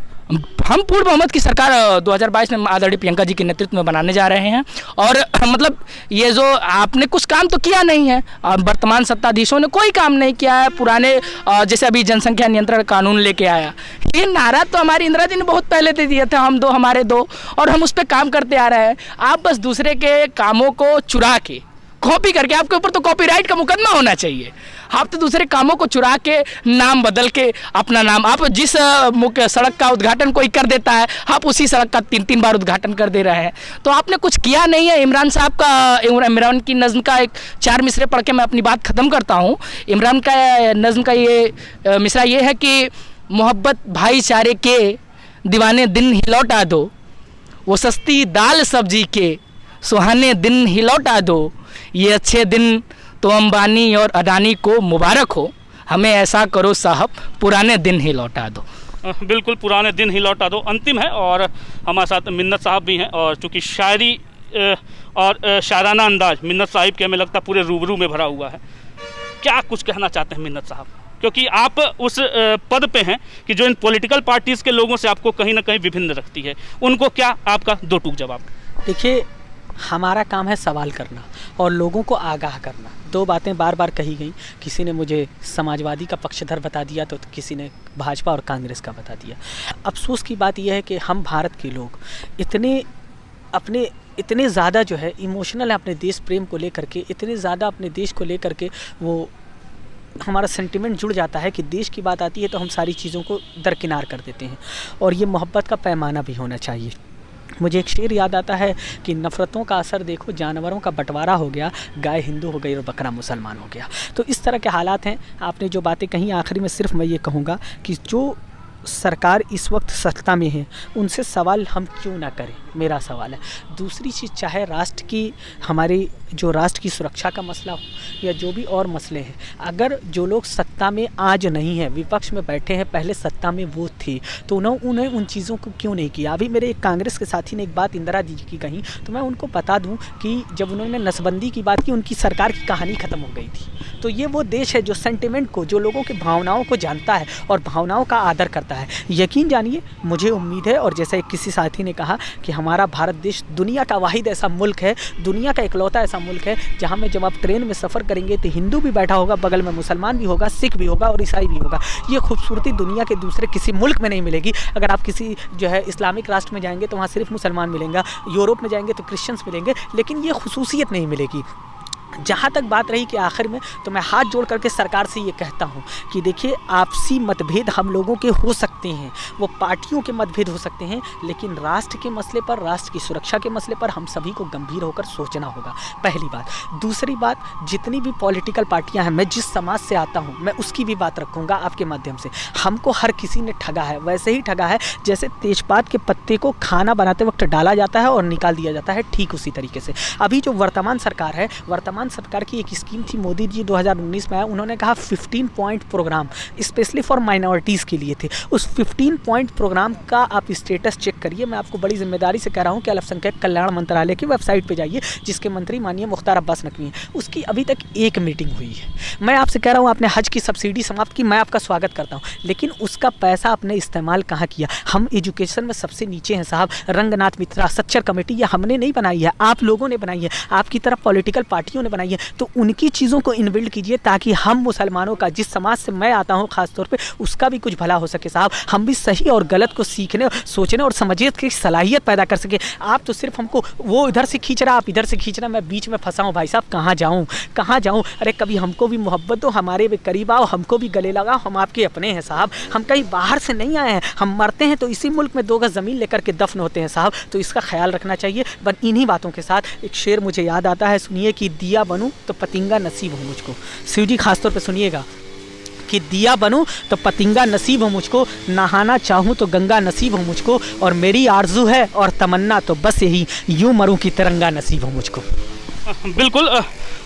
हम पूर्ण बहुमत की सरकार 2022 में आदरणीय प्रियंका जी के नेतृत्व में बनाने जा रहे हैं। और मतलब ये जो आपने कुछ काम तो किया नहीं है, वर्तमान सत्ताधीशों ने कोई काम नहीं किया है। पुराने जैसे अभी जनसंख्या नियंत्रण कानून लेके आया, ये नारा तो हमारी इंदिरा जी ने बहुत पहले दे दिया था, हम दो हमारे दो, और हम उस पर काम करते आ रहे हैं। आप बस दूसरे के कामों को चुरा के कॉपी करके, आपके ऊपर तो कॉपीराइट का मुकदमा होना चाहिए। आप तो दूसरे कामों को चुरा के नाम बदल के अपना नाम, आप जिस मुख्य सड़क का उद्घाटन कोई कर देता है, आप उसी सड़क का 3-3 बार उद्घाटन कर दे रहे हैं। तो आपने कुछ किया नहीं है। इमरान की नज़्म का एक 4 मिसरे पढ़ के मैं अपनी बात ख़त्म करता हूँ। इमरान का नज़्म का ये मिसरा ये है कि मोहब्बत भाईचारे के दीवाने दिन ही लौटा दो, वो सस्ती दाल सब्जी के सुहाने दिन ही लौटा दो, ये अच्छे दिन तो अंबानी और अडानी को मुबारक हो, हमें ऐसा करो साहब पुराने दिन ही लौटा दो। बिल्कुल, पुराने दिन ही लौटा दो अंतिम है। और हमारे साथ मिन्नत साहब भी हैं, और चूँकि शायरी और शायराना अंदाज मिन्नत साहिब के हमें लगता पूरे रूबरू में भरा हुआ है। क्या कुछ कहना चाहते हैं मिन्नत साहब, क्योंकि आप उस पद पे हैं कि जो इन पॉलिटिकल पार्टीज़ के लोगों से आपको कहीं ना कहीं विभिन्न रखती है, उनको क्या आपका 2 टूक जवाब? देखिए, हमारा काम है सवाल करना और लोगों को आगाह करना। दो बातें बार बार कही गई, किसी ने मुझे समाजवादी का पक्षधर बता दिया तो किसी ने भाजपा और कांग्रेस का बता दिया। अफसोस की बात यह है कि हम भारत के लोग इतने ज़्यादा जो है इमोशनल है अपने देश प्रेम को लेकर के, इतने ज़्यादा अपने देश को लेकर के वो हमारा सेंटिमेंट जुड़ जाता है कि देश की बात आती है तो हम सारी चीज़ों को दरकिनार कर देते हैं। और ये मोहब्बत का पैमाना भी होना चाहिए। मुझे एक शेर याद आता है कि नफ़रतों का असर देखो, जानवरों का बंटवारा हो गया, गाय हिंदू हो गई और बकरा मुसलमान हो गया। तो इस तरह के हालात हैं। आपने जो बातें कहीं, आखिरी में सिर्फ मैं ये कहूँगा कि जो सरकार इस वक्त सत्ता में है उनसे सवाल हम क्यों ना करें, मेरा सवाल है। दूसरी चीज़, चाहे राष्ट्र की, हमारी जो राष्ट्र की सुरक्षा का मसला हो या जो भी और मसले हैं, अगर जो लोग सत्ता में आज नहीं है, विपक्ष में बैठे हैं, पहले सत्ता में वो थे, तो उन्हें उन चीज़ों को क्यों नहीं किया। अभी मेरे एक कांग्रेस के साथी ने एक बात इंदिरा जी की कही, तो मैं उनको बता दूं कि जब उन्होंने नसबंदी की बात की, उनकी सरकार की कहानी ख़त्म हो गई थी। तो ये वो देश है जो सेंटिमेंट को, जो लोगों की भावनाओं को जानता है और भावनाओं का आदर करता है। यकीन जानिए, मुझे उम्मीद है, और जैसा किसी साथी ने कहा कि हमारा भारत देश दुनिया का वाहिद ऐसा मुल्क है, दुनिया का इकलौता ऐसा मुल्क है जहाँ में जब आप ट्रेन में सफ़र करेंगे तो हिंदू भी बैठा होगा, बगल में मुसलमान भी होगा, सिख भी होगा और ईसाई भी होगा। ये खूबसूरती दुनिया के दूसरे किसी मुल्क में नहीं मिलेगी। अगर आप किसी जो है इस्लामिक राष्ट्र में जाएंगे तो वहाँ सिर्फ मुसलमान मिलेंगे, यूरोप में जाएंगे तो क्रिश्चियंस मिलेंगे, लेकिन ये खुसूसियत नहीं मिलेगी। जहाँ तक बात रही कि आखिर में, तो मैं हाथ जोड़ करके सरकार से ये कहता हूँ कि देखिए, आपसी मतभेद हम लोगों के हो सकते हैं, वो पार्टियों के मतभेद हो सकते हैं, लेकिन राष्ट्र के मसले पर, राष्ट्र की सुरक्षा के मसले पर हम सभी को गंभीर होकर सोचना होगा, पहली बात। दूसरी बात, जितनी भी पॉलिटिकल पार्टियाँ हैं, मैं जिस समाज से आता हूँ मैं उसकी भी बात रखूँगा आपके माध्यम से। हमको हर किसी ने ठगा है, वैसे ही ठगा है जैसे तेजपात के पत्ते को खाना बनाते वक्त डाला जाता है और निकाल दिया जाता है, ठीक उसी तरीके से अभी जो वर्तमान सरकार है, वर्तमान सरकार की एक स्कीम थी, मोदी जी 2019 में आया, उन्होंने कहा 15 point programme specially for minorities के लिए थे। उस 15 पॉइंट प्रोग्राम का आप स्टेटस चेक करिए। मैं आपको बड़ी जिम्मेदारी से कह रहा हूं कि अल्पसंख्यक कल्याण मंत्रालय की वेबसाइट पे जाइए, जिसके मंत्री माननीय मुख्तार अब्बास नकवी हैं, उसकी अभी तक एक मीटिंग हुई है। मैं आपसे कह रहा हूँ, आपने हज की सब्सिडी समाप्त की, मैं आपका स्वागत करता हूँ, लेकिन उसका पैसा आपने इस्तेमाल कहाँ किया? हम एजुकेशन में सबसे नीचे हैं साहब। रंगनाथ मित्रा सच्चर कमेटी ये हमने नहीं बनाई है, आप लोगों ने बनाई है, आपकी तरफ पॉलिटिकल पार्टियों ने बनाई है। तो उनकी चीज़ों को इनबिल्ड कीजिए ताकि हम मुसलमानों का, जिस समाज से मैं आता हूँ खास तौर पे, उसका भी कुछ भला हो सके साहब। हम भी सही और गलत को सीखने, सोचने और समझने की सलाहियत पैदा कर सके। आप तो सिर्फ हमको वो इधर से खींच रहा, आप इधर से खींच रहा, मैं बीच में फंसा हूँ। भाई साहब, कहाँ जाऊँ कहाँ जाऊँ? अरे कभी हमको भी मोहब्बत दो, हमारे भी करीब आओ, हमको भी गले लगाओ, हम आपके अपने हैं साहब। हम कहीं बाहर से नहीं आए हैं, हम मरते हैं तो इसी मुल्क में 2 गज ज़मीन लेकर के दफन होते हैं साहब। तो इसका ख्याल रखना चाहिए। बस इन्हीं बातों के साथ एक शेर मुझे याद आता है, सुनिए कि दिया बनूं तो पतिंगा नसीब हो मुझको। शिव जी खास तौर पे सुनिएगा कि दिया बनूं तो पतिंगा नसीब हो मुझको, नहाना चाहूँ तो गंगा नसीब हो मुझको, और मेरी आरजू है और तमन्ना तो बस यही, यूं मरूं कि तिरंगा नसीब हो मुझको। बिल्कुल,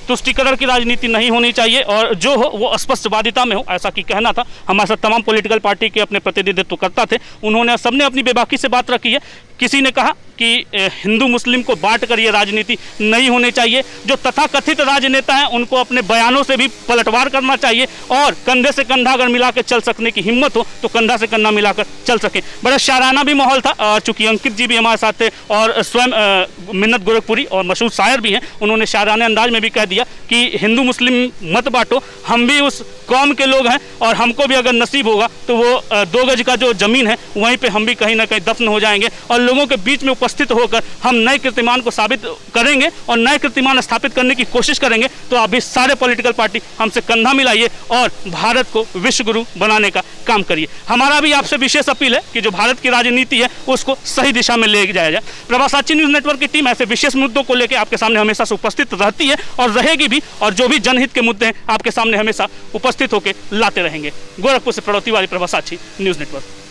तुष्टिकरण की राजनीति नहीं होनी चाहिए और जो हो वो स्पष्टवादिता में हो, ऐसा कि कहना था। हमारे साथ तमाम पॉलिटिकल पार्टी के अपने प्रतिनिधित्व करता थे, उन्होंने सबने अपनी बेबाकी से बात रखी है। किसी ने कहा कि हिंदू मुस्लिम को बांट कर ये राजनीति नहीं होनी चाहिए। जो तथाकथित राजनेता हैं उनको अपने बयानों से भी पलटवार करना चाहिए और कंधे से कंधा अगर मिला के चल सकने की हिम्मत हो तो कंधा से कंधा मिलाकर चल सकें। बड़ा शायराना भी माहौल था, चूँकि अंकित जी भी हमारे साथ थे और स्वयं मिन्नत गोरखपुरी और मशहूर शायर भी हैं, उन्होंने शायराने अंदाज में भी कह दिया कि हिंदू मुस्लिम मत बांटो, हम भी उस कौम के लोग हैं और हमको भी अगर नसीब होगा तो वो 2 गज का जो ज़मीन है वहीं पे हम भी कहीं ना कहीं दफन हो जाएंगे और लोगों के बीच में उपस्थित होकर हम नए कीर्तिमान को साबित करेंगे और नए कीर्तिमान स्थापित करने की कोशिश करेंगे। तो आप भी सारे पॉलिटिकल पार्टी हमसे कंधा मिलाइए और भारत को विश्व गुरु बनाने का काम करिए। हमारा भी आपसे विशेष अपील है कि जो भारत की राजनीति है उसको सही दिशा में ले जाया जाए। प्रभासाची न्यूज़ नेटवर्क की टीम ऐसे विशेष मुद्दों को लेकर आपके सामने हमेशा से उपस्थित रहती है और रहेगी भी, और जो भी जनहित के मुद्दे हैं आपके सामने हमेशा उपस्थित होकर लाते रहेंगे। गोरखपुर से प्रणव तिवारी, प्रभासाची न्यूज़ नेटवर्क।